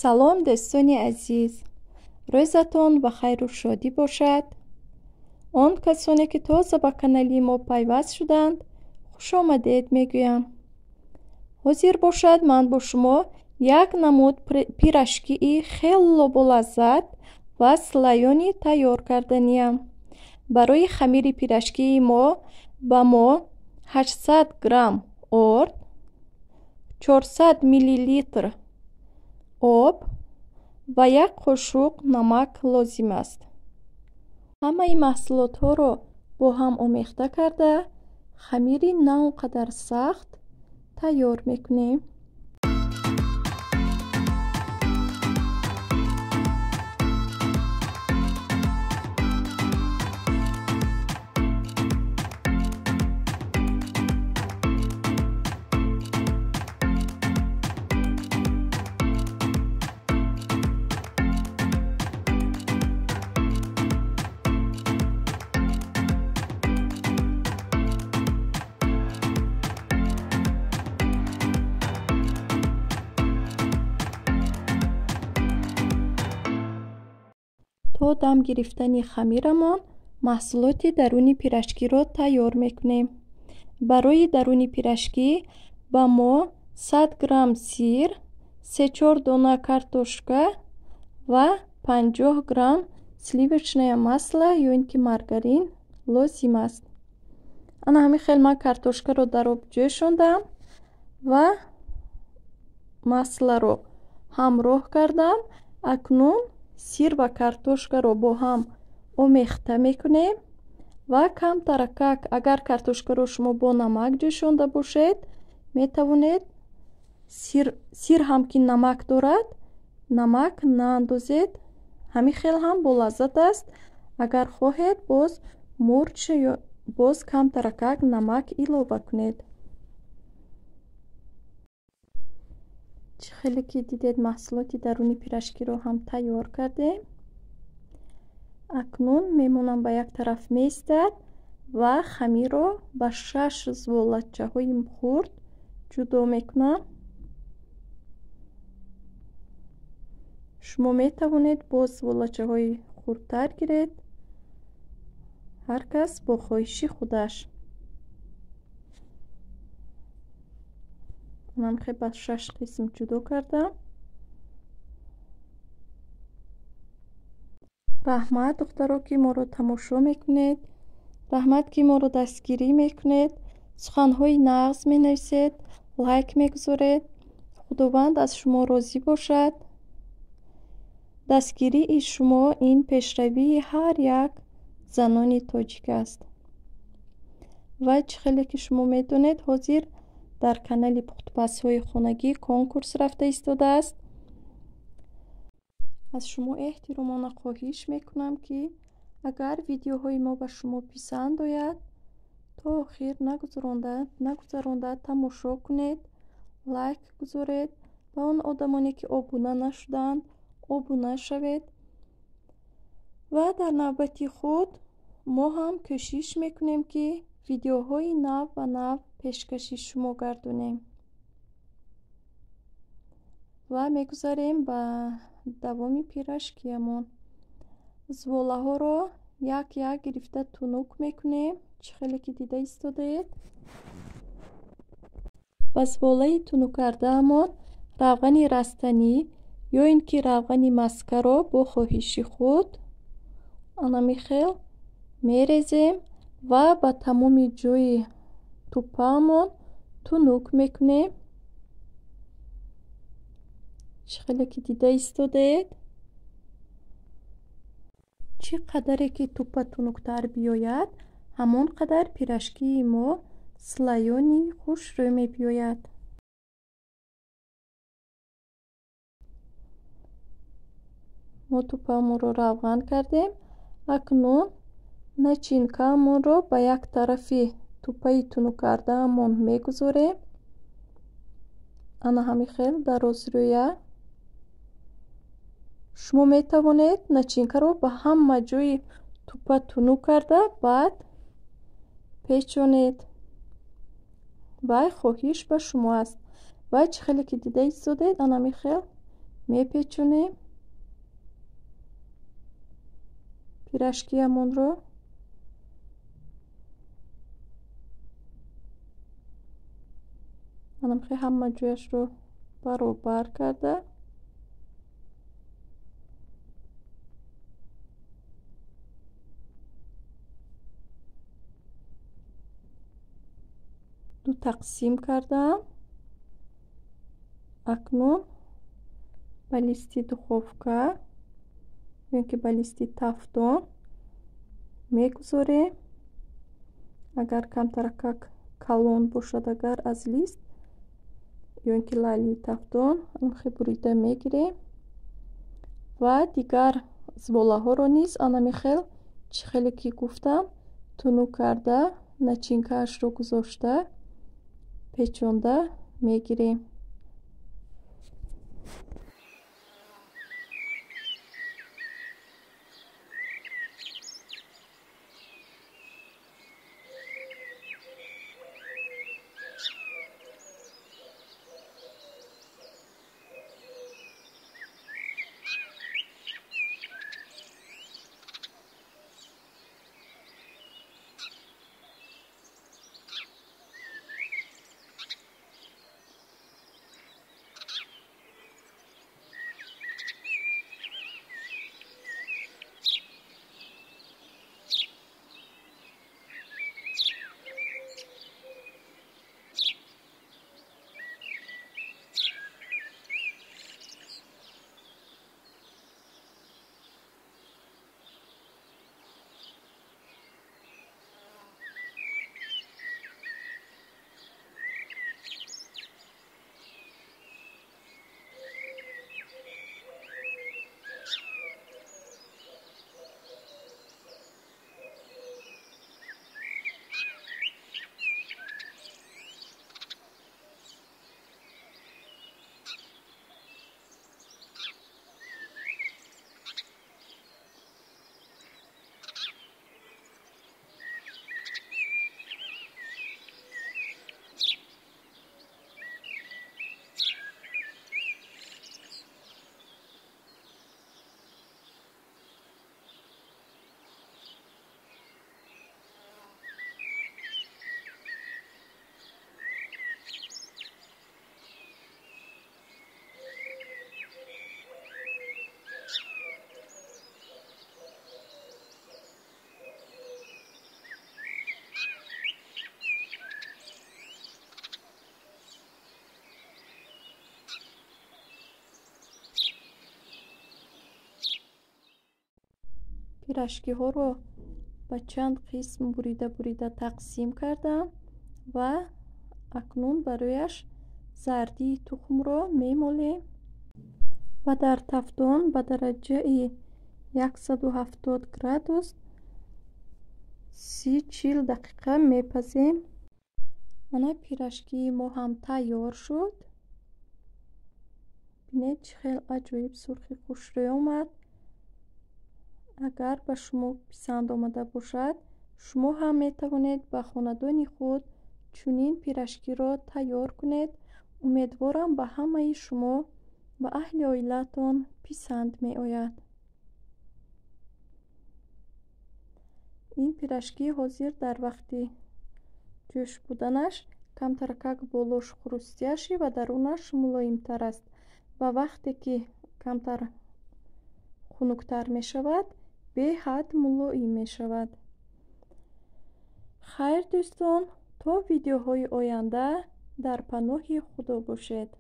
салом дӯстони азиз, рӯзатон ба хайру шодӣ бошад. Он касоне ки тоза ба канали мо пайваст шуданд, хушомадед мегӯям. ҳозир бошад ман бо шумо як намуд пирашкии хело болаззат ва слайёни тайёр карданиям. барои хамири пирашкии мо ба мо 800 грамм орд, 400 миллилитр об ва як қошуқ намак лозим аст. ҳамаи маҳсулотҳоро бо ҳам омехта карда, хамири на он қадар сахт тайёр мекунем. то дам гирифтани хамирамон маҳсулоти даруни пирашкиро тайёр мекунем. барои даруни пирашкӣ ба мо 100 грамм сир, 3-4 дона картошка ва 50 грамм сливочное масло ё ин ки маргарин лозим аст. ана ҳамин хел ман картошкаро дар об ҷӯшондам ва масларо ҳамроҳ кардам. акнун сир ва картошкаро бо ҳам омехта мекунем ва камтаракак, агар картошкаро шумо бо намак ҷӯшонда бошед, метавонед сир ҳам ки намак дорад, намак наандозед. ҳамин хел ҳам болаззат аст. агар хоҳед боз мурч ё боз камтаракак намак илова кунед. чӣ хеле ки дидед маҳсулоти даруни пирашкиро ҳам тайёр кардем. акнун мемонам ба як тараф меистад ва хамирро ба 6 зволачаҳои хурд ҷудо мекунам. шумо метавонед боз зволачаҳои хурдтар гиред, ҳар кас бо хоҳиши худаш. ман хеб ба 6 қисм ҷудо кардам. раҳмат духтаро ки моро тамошо мекунед, раҳмат ки моро дастгирӣ мекунед, суханҳои нағз менависед, лайк мегузоред. худованд аз шумо розӣ бошад. дастгирии шумо ин пешравии ҳар як занони тоҷик аст. ва чӣ хеле ки шумо медонед, ҳозир дар канали пухтупазҳои хонагӣ конкурс рафта истодааст. аз шумо эҳтиромона хоҳиш мекунам ки агар видеоҳои мо ба шумо писанд ояд, то охир нагузаронда тамошо кунед, лайк гузоред. ба он одамоне ки обуна нашуданд, обуна шавед. ва дар навбати худ мо ҳам кӯшиш мекунем ки видеоҳои нав ва нав пешкаши шумо гардонем. ва мегузарем ба давоми пирашкиямон. зволаҳоро як як гирифта тунук мекунем. чӣ хеле ки дида истодаед. ба зволаи тунук кардаамон равғани растанӣ ё ин ки равғани маскаро бо хоҳиши худ анами хел мерезем ва ба тамоми ҷои туппаамон тунук мекунем. чӣ хеле ки дида истодаед. чӣ қадаре ки туппа тунуктар биёяд, ҳамон қадар пирашкии мо слайёни хушрӯй мебиёяд. мо туппаамонро равған кардем. акнун начинкаамонро ба як тарафи туппаи тунук кардаамон мегузорем. ана ҳамин хел дарозрӯя. шумо метавонед начинкаро ба ҳама ҷои туппа тунук карда баъд печонед. вай хоҳиш ба шумо аст. ва чӣ хеле ки дида истодед, анами хел мепечунем пирашкиамонро. манам хе ҳама ҷояшро баробар карда ду тақсим кардам. акнун ба листи духовка ё ки ба листи тафтон мегузорем. агар камтаракак калон бошад, агар аз лист ё ки лайли тафтон анхе бурида мегирем ва дигар зболаҳоро низ анамихел чихеле ки гуфтам тунук карда начинкаашро гузошта печонда мегирем. пирашкиҳоро ба чанд қисм бурида бурида тақсим кардам ва акнун барояш зардии тухмро мемолем ва дар тафтон ба дараҷаи 170 градус 30-40 дақиқа мепазем. мана пирашкии мо ҳам тайёр шуд. бинед чӣ хел аҷоиб сурхи хушрӯй омад. агар ба шумо писанд омада бошад, шумо ҳам метавонед ба хонадони худ чунин пирашкиро тайёр кунед. умедворам ба ҳамаи шумо ва аҳли оилатон писанд меояд. ин пирашки ҳозир дар вақти ҷӯш буданаш камтаракак болош хрустяши ва дарунаш мулоимтар аст ва вақте ки камтар хунуктар мешавад беҳад мулоим мешавад. хайр дӯстон, то видеоҳои оянда дар паноҳи худо бошед.